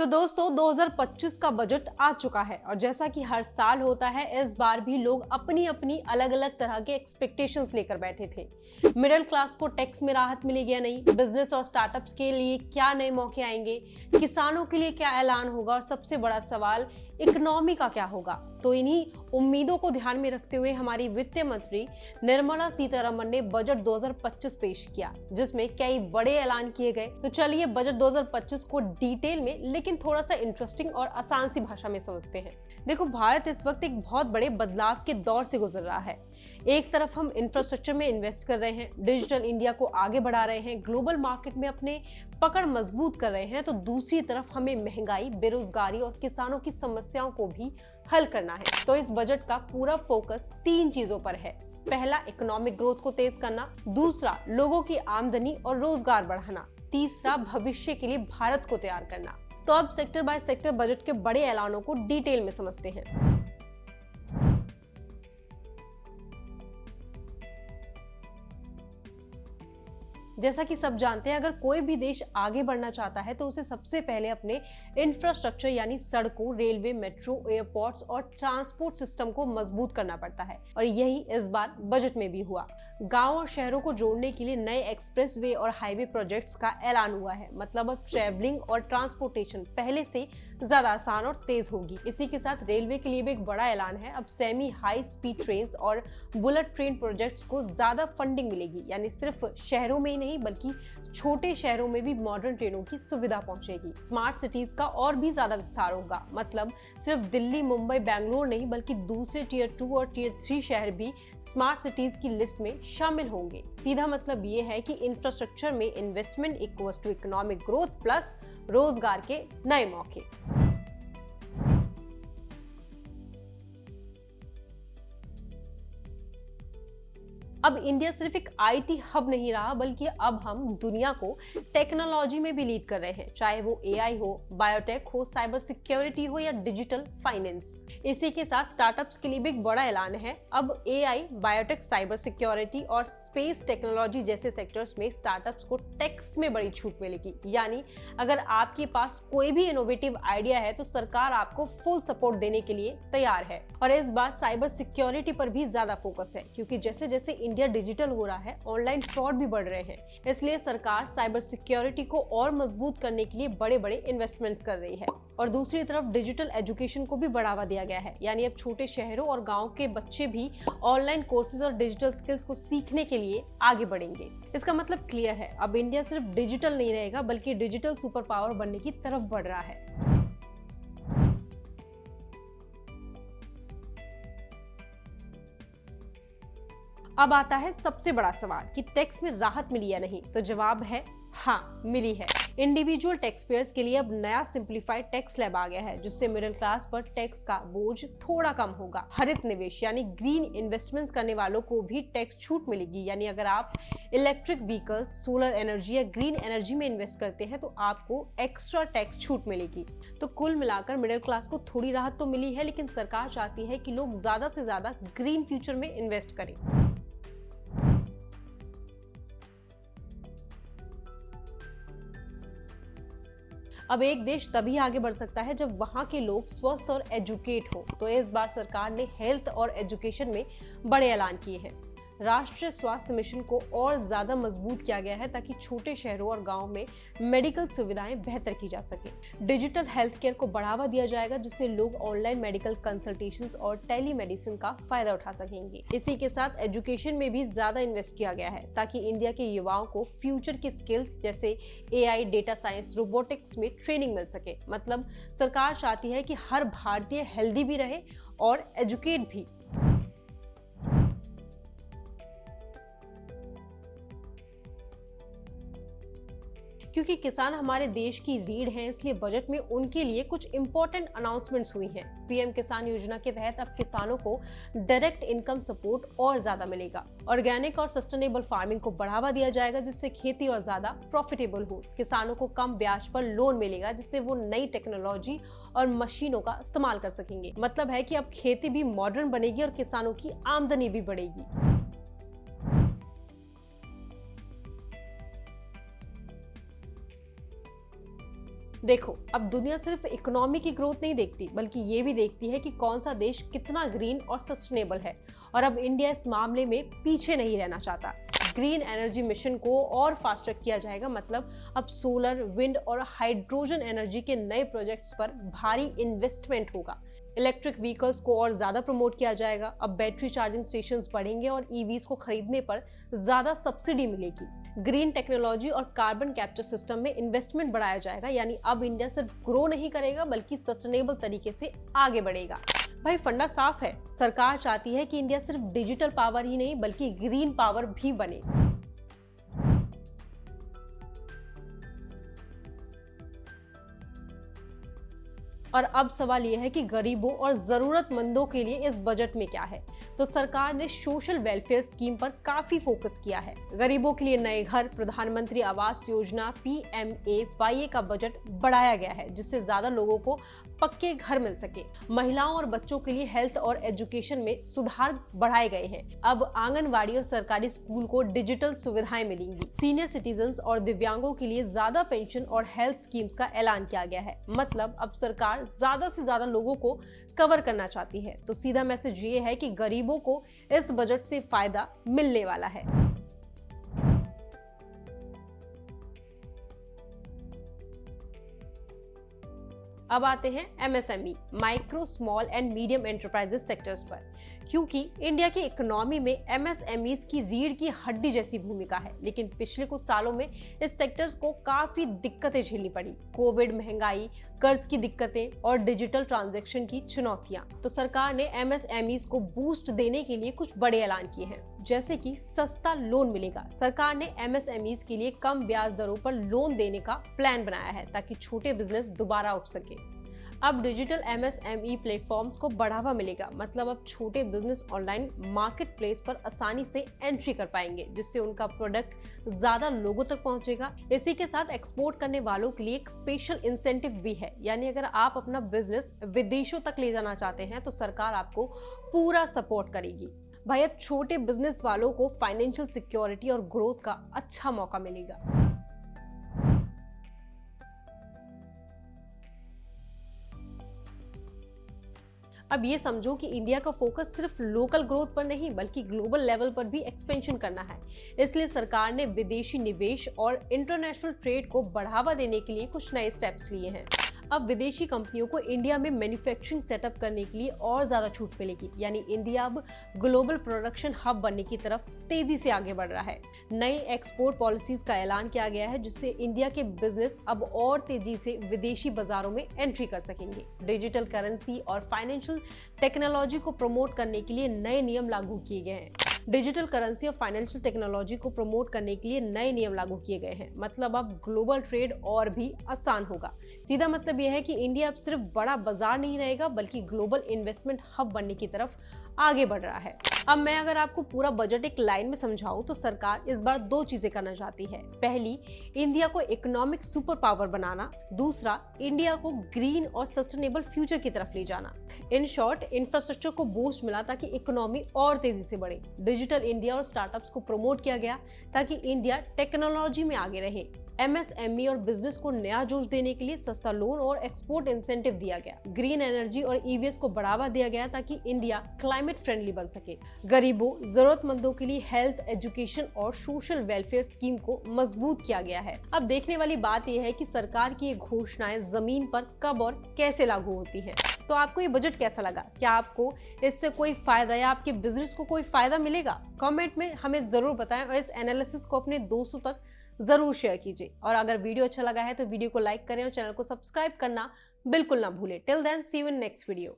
तो दोस्तों 2025 का बजट आ चुका है और जैसा कि हर साल होता है इस बार भी लोग अपनी अपनी अलग अलग तरह के एक्सपेक्टेशंस लेकर बैठे थे। मिडिल क्लास को टैक्स में राहत मिलेगी या नहीं, बिजनेस और स्टार्टअप्स के लिए क्या नए मौके आएंगे, किसानों के लिए क्या ऐलान होगा और सबसे बड़ा सवाल इकोनॉमी का क्या होगा। तो इन्हीं उम्मीदों को ध्यान में रखते हुए हमारी वित्त मंत्री निर्मला सीतारमण ने बजट 2025 पेश किया, जिसमें कई बड़े ऐलान किए गए। तो चलिए बजट 2025 को डिटेल में लेकिन थोड़ा सा इंटरेस्टिंग और आसान सी भाषा में समझते हैं। देखो, भारत इस वक्त एक बहुत बड़े बदलाव के दौर से गुजर रहा है। एक तरफ हम इंफ्रास्ट्रक्चर में इन्वेस्ट कर रहे हैं, डिजिटल इंडिया को आगे बढ़ा रहे हैं, ग्लोबल मार्केट में अपने पकड़ मजबूत कर रहे हैं, तो दूसरी तरफ हमें महंगाई, बेरोजगारी और किसानों की समस्याओं को भी हल करना है। तो इस बजट का पूरा फोकस 3 चीजों पर है। पहला, इकोनॉमिक ग्रोथ को तेज करना, दूसरा, लोगों की आमदनी और रोजगार बढ़ाना, तीसरा, भविष्य के लिए भारत को तैयार करना। तो अब सेक्टर बाय सेक्टर बजट के बड़े ऐलानों को डिटेल में समझते हैं। जैसा कि सब जानते हैं, अगर कोई भी देश आगे बढ़ना चाहता है तो उसे सबसे पहले अपने इंफ्रास्ट्रक्चर यानी सड़कों, रेलवे, मेट्रो, एयरपोर्ट्स और ट्रांसपोर्ट सिस्टम को मजबूत करना पड़ता है और यही इस बार बजट में भी हुआ। गांव और शहरों को जोड़ने के लिए नए एक्सप्रेसवे और हाईवे प्रोजेक्ट्स का ऐलान हुआ है। मतलब अब ट्रैवलिंग और ट्रांसपोर्टेशन पहले से ज्यादा आसान और तेज होगी। इसी के साथ रेलवे के लिए भी एक बड़ा ऐलान है। अब सेमी हाई स्पीड ट्रेन और बुलेट ट्रेन प्रोजेक्ट्स को ज्यादा फंडिंग मिलेगी, यानी सिर्फ शहरों में ही नहीं बल्कि छोटे शहरों में भी मॉडर्न ट्रेनों की सुविधा पहुंचेगी। स्मार्ट सिटीज का और भी ज्यादा विस्तार होगा। मतलब सिर्फ दिल्ली, मुंबई, बेंगलुरु नहीं बल्कि दूसरे टियर 2 और टियर 3 शहर भी स्मार्ट सिटीज की लिस्ट में शामिल होंगे। सीधा मतलब ये है कि इंफ्रास्ट्रक्चर में investment equals to economic growth plus रोजगार के नए मौके। अब इंडिया सिर्फ एक आईटी हब नहीं रहा बल्कि अब हम दुनिया को टेक्नोलॉजी में भी लीड कर रहे हैं, चाहे वो एआई हो, बायोटेक हो, साइबर सिक्योरिटी हो या डिजिटल फाइनेंस। इसी के साथ स्टार्टअप्स के लिए भी एक बड़ा ऐलान है। अब एआई, बायोटेक, साइबर सिक्योरिटी और स्पेस टेक्नोलॉजी जैसे सेक्टर्स में स्टार्टअप्स को टैक्स में बड़ी छूट मिलेगी। यानी अगर आपके पास कोई भी इनोवेटिव आइडिया है तो सरकार आपको फुल सपोर्ट देने के लिए तैयार है। और इस बार साइबर सिक्योरिटी पर भी ज्यादा फोकस है, क्योंकि जैसे जैसे इंडिया डिजिटल हो रहा है, ऑनलाइन फ्रॉड भी बढ़ रहे हैं। इसलिए सरकार साइबर सिक्योरिटी को और मजबूत करने के लिए बड़े बड़े इन्वेस्टमेंट्स कर रही है। और दूसरी तरफ डिजिटल एजुकेशन को भी बढ़ावा दिया गया है। यानी अब छोटे शहरों और गांव के बच्चे भी ऑनलाइन कोर्सेज और डिजिटल स्किल्स को सीखने के लिए आगे बढ़ेंगे। इसका मतलब क्लियर है, अब इंडिया सिर्फ डिजिटल नहीं रहेगा बल्कि डिजिटल सुपर पावर बनने की तरफ बढ़ रहा है। अब आता है सबसे बड़ा सवाल कि टैक्स में राहत मिली या नहीं। तो जवाब है हाँ, मिली है। इंडिविजुअल टैक्स पेयर्स के लिए अब नया सिंप्लीफाइड टैक्स स्लैब आ गया है, जिससे मिडिल क्लास पर टैक्स का बोझ थोड़ा कम होगा। हरित निवेश यानी ग्रीन इन्वेस्टमेंट्स करने वालों को भी टैक्स छूट मिलेगी। यानी अगर आप इलेक्ट्रिक व्हीकल्स, सोलर एनर्जी या ग्रीन एनर्जी में इन्वेस्ट करते हैं तो आपको एक्स्ट्रा टैक्स छूट मिलेगी। तो कुल मिलाकर मिडिल क्लास को थोड़ी राहत तो मिली है, लेकिन सरकार चाहती है कि लोग ज्यादा से ज्यादा ग्रीन फ्यूचर में इन्वेस्ट करें। अब एक देश तभी आगे बढ़ सकता है जब वहां के लोग स्वस्थ और एजुकेट हो। तो इस बार सरकार ने हेल्थ और एजुकेशन में बड़े ऐलान किए हैं। राष्ट्रीय स्वास्थ्य मिशन को और ज्यादा मजबूत किया गया है ताकि छोटे शहरों और गांव में मेडिकल सुविधाएं बेहतर की जा सके। डिजिटल हेल्थ केयर को बढ़ावा दिया जाएगा, जिससे लोग ऑनलाइन मेडिकल कंसल्टेशंस और टेलीमेडिसिन का फायदा उठा सकेंगे। इसी के साथ एजुकेशन में भी ज्यादा इन्वेस्ट किया गया है ताकि इंडिया के युवाओं को फ्यूचर की स्किल्स जैसे एआई, डेटा साइंस, रोबोटिक्स में ट्रेनिंग मिल सके। मतलब सरकार चाहती है कि हर भारतीय हेल्दी भी रहे और एजुकेट भी। क्योंकि किसान हमारे देश की रीढ़ हैं, इसलिए बजट में उनके लिए कुछ इंपॉर्टेंट अनाउंसमेंट्स हुई हैं। पीएम किसान योजना के तहत अब किसानों को डायरेक्ट इनकम सपोर्ट और ज्यादा मिलेगा। ऑर्गेनिक और सस्टेनेबल फार्मिंग को बढ़ावा दिया जाएगा, जिससे खेती और ज्यादा प्रॉफिटेबल हो। किसानों को कम ब्याज पर लोन मिलेगा, जिससे वो नई टेक्नोलॉजी और मशीनों का इस्तेमाल कर सकेंगे। मतलब है कि अब खेती भी मॉडर्न बनेगी और किसानों की आमदनी भी बढ़ेगी। देखो, अब दुनिया सिर्फ इकोनॉमी की ग्रोथ नहीं देखती, बल्कि ये भी देखती है कि कौन सा देश कितना ग्रीन और सस्टेनेबल है। और अब इंडिया इस मामले में पीछे नहीं रहना चाहता। ग्रीन एनर्जी मिशन को और फास्ट ट्रैक किया जाएगा, मतलब अब सोलर, विंड और हाइड्रोजन एनर्जी के नए प्रोजेक्ट्स पर भारी इन्वेस्टमेंट होगा। इलेक्ट्रिक व्हीकल्स को और ज्यादा प्रमोट किया जाएगा। अब बैटरी चार्जिंग स्टेशंस बढ़ेंगे और ईवीज को खरीदने पर ज्यादा सब्सिडी मिलेगी। ग्रीन टेक्नोलॉजी और कार्बन कैप्चर सिस्टम में इन्वेस्टमेंट बढ़ाया जाएगा, यानी अब इंडिया सिर्फ ग्रो नहीं करेगा बल्कि सस्टेनेबल तरीके से आगे बढ़ेगा। भाई, फंडा साफ है। सरकार चाहती है कि इंडिया सिर्फ डिजिटल पावर ही नहीं बल्कि ग्रीन पावर भी बने। और अब सवाल यह है कि गरीबों और जरूरतमंदों के लिए इस बजट में क्या है। तो सरकार ने सोशल वेलफेयर स्कीम पर काफी फोकस किया है। गरीबों के लिए नए घर, प्रधानमंत्री आवास योजना PMAY का बजट बढ़ाया गया है, जिससे ज्यादा लोगों को पक्के घर मिल सके। महिलाओं और बच्चों के लिए हेल्थ और एजुकेशन में सुधार बढ़ाए गए हैं। अब आंगनवाड़ी और सरकारी स्कूल को डिजिटल सुविधाएं मिलेंगी। सीनियर सिटीजन और दिव्यांगों के लिए ज्यादा पेंशन और हेल्थ स्कीम्स का ऐलान किया गया है। मतलब अब सरकार ज्यादा से ज्यादा लोगों को कवर करना चाहती है। तो सीधा मैसेज ये है कि गरीबों को इस बजट से फायदा मिलने वाला है। अब आते हैं MSME, micro small and medium enterprises sectors पर, क्योंकि इंडिया की इकोनॉमी में MSMEs की रीढ़ की हड्डी जैसी भूमिका है। लेकिन पिछले कुछ सालों में इस सेक्टर्स को काफी दिक्कतें झेलनी पड़ी। कोविड, महंगाई, कर्ज की दिक्कतें और डिजिटल ट्रांजैक्शन की चुनौतियां। तो सरकार ने MSMEs को बूस्ट देने के लिए कुछ बड़े ऐलान किए हैं, जैसे कि सस्ता लोन मिलेगा। सरकार ने MSMEs के लिए कम ब्याज दरों पर लोन देने का प्लान बनाया है, ताकि छोटे बिजनेस दोबारा उठ सके। अब डिजिटल MSME प्लेटफॉर्म्स को बढ़ावा मिलेगा, मतलब अब छोटे बिजनेस ऑनलाइन मार्केट प्लेस पर आसानी से एंट्री कर पाएंगे, जिससे उनका प्रोडक्ट ज्यादा लोगों तक पहुंचेगा। इसी के साथ एक्सपोर्ट करने वालों के लिए एक स्पेशल इंसेंटिव भी है, यानी अगर आप अपना बिजनेस विदेशों तक ले जाना चाहते हैं तो सरकार आपको पूरा सपोर्ट करेगी। भाई, अब छोटे बिजनेस वालों को फाइनेंशियल सिक्योरिटी और ग्रोथ का अच्छा मौका मिलेगा। अब ये समझो कि इंडिया का फोकस सिर्फ लोकल ग्रोथ पर नहीं बल्कि ग्लोबल लेवल पर भी एक्सपेंशन करना है। इसलिए सरकार ने विदेशी निवेश और इंटरनेशनल ट्रेड को बढ़ावा देने के लिए कुछ नए स्टेप्स लिए हैं। अब विदेशी कंपनियों को इंडिया में मैन्युफैक्चरिंग सेटअप करने के लिए और ज्यादा छूट मिलेगी, यानी इंडिया अब ग्लोबल प्रोडक्शन हब बनने की तरफ तेजी से आगे बढ़ रहा है। नई एक्सपोर्ट पॉलिसीज का ऐलान किया गया है, जिससे इंडिया के बिजनेस अब और तेजी से विदेशी बाजारों में एंट्री कर सकेंगे। डिजिटल करेंसी और फाइनेंशियल टेक्नोलॉजी को प्रमोट करने के लिए नए नियम लागू किए गए हैं। डिजिटल करेंसी और फाइनेंशियल टेक्नोलॉजी को प्रमोट करने के लिए नए नियम लागू किए गए हैं। मतलब अब ग्लोबल ट्रेड और भी आसान होगा। सीधा मतलब यह है कि इंडिया अब सिर्फ बड़ा बाजार नहीं रहेगा बल्कि ग्लोबल इन्वेस्टमेंट हब बनने की तरफ आगे बढ़ रहा है। अब मैं अगर आपको पूरा बजट एक लाइन में समझाऊं तो सरकार इस बार दो चीजें करना चाहती है। पहली, इंडिया को इकोनॉमिक सुपर पावर बनाना। दूसरा, इंडिया को ग्रीन और सस्टेनेबल फ्यूचर की तरफ ले जाना। इन शॉर्ट, इंफ्रास्ट्रक्चर को बूस्ट मिला ताकि इकोनॉमी और तेजी से बढ़े। डिजिटल इंडिया और स्टार्टअप्स को प्रमोट किया गया ताकि इंडिया टेक्नोलॉजी में आगे रहे। MSME और बिजनेस को नया जोश देने के लिए सस्ता लोन और एक्सपोर्ट इंसेंटिव दिया गया। ग्रीन एनर्जी और EVs को बढ़ावा दिया गया ताकि इंडिया क्लाइमेट फ्रेंडली बन सके। गरीबों, जरूरतमंदों के लिए हेल्थ, एजुकेशन और सोशल वेलफेयर स्कीम को मजबूत किया गया है। अब देखने वाली बात यह है कि सरकार की ये घोषणाएं जमीन पर कब और कैसे लागू होती है। तो आपको ये बजट कैसा लगा? क्या आपको इससे कोई फायदा या आपके बिजनेस को कोई फायदा मिलेगा? कमेंट में हमें जरूर बताएं और इस एनालिसिस को अपने दोस्तों तक जरूर शेयर कीजिए। और अगर वीडियो अच्छा लगा है तो वीडियो को लाइक करें और चैनल को सब्सक्राइब करना बिल्कुल ना भूलें। Till then, see you in next video.